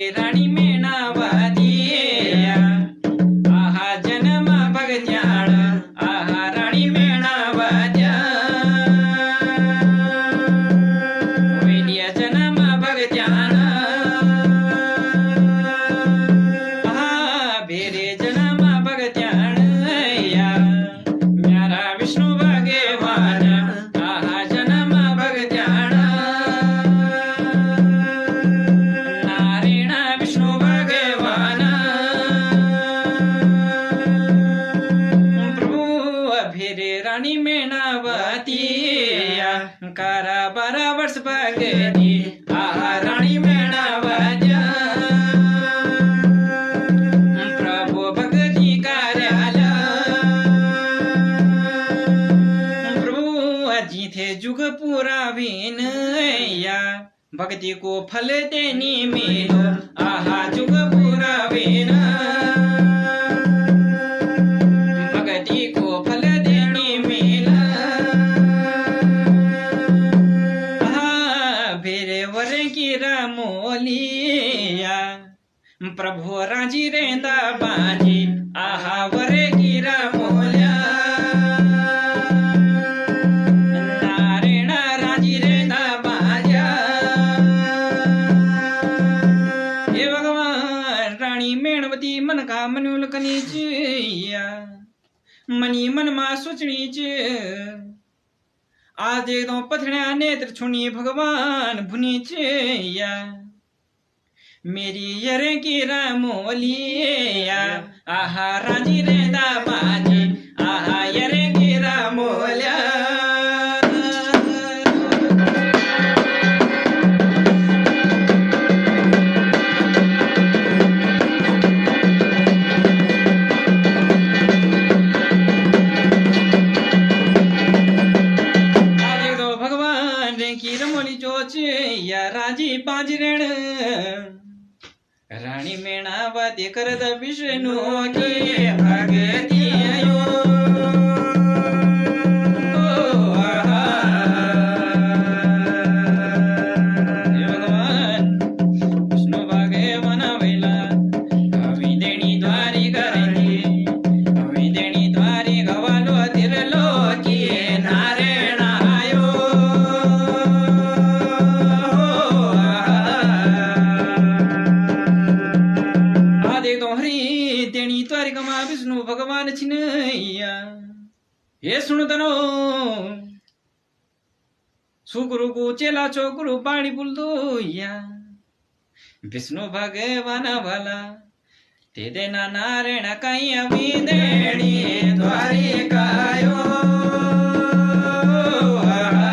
राणी मेणावादी आहा जन्म भगत्याळ आहा राणी मेणावाद्या वैलिया जन्म भगत्याळ आहा भेरे जन्म भगत्याळ या म्यारा विष्णू भगवान आहा जन्म भगत्याळ नारायण विष्णु भगवान प्रभु अभिरे रानी मेणावती कारा 12 वर्ष भगती आहा रानी मेणावत्या प्रभु भगती कार्याल प्रभु जिथे जुग पुरावीन या भक्ति को फल देनी मिलो आहा जुग पुरावीन भक्ति को फल देनी मिला आहा भेरे वर की रामोलिया प्रभु राजी रेंदा बाजी आहा वर की रामोलिया नारायण राजी रेंदा बाजा हे भगवान रानी मेणवती मन का मनुल कनीच मनी मन मा सोचणीच आज देख दो पथड़िया नेत्र छुनी भगवान भुनीच या मेरी यरे की रामोलिया आहा राजी रेंदा बाजी आहा यरे की रामोलिया या राजी बाजरण रानी मेणावती करत विष्णु की भगती आयो भगवान विष्णु भगवान वैला कवी देणी द्वारी करेंगे कवी देणी द्वारी गवालो तिरलो की नारायण आयो देणी द्वारिका विष्णु भगवान छिनैया हे सुन तनो सुगुरु को चेला छो गुरु बाणी बुलदो या विष्णु भगवान भला ते देना नारायण कहीं अभी दे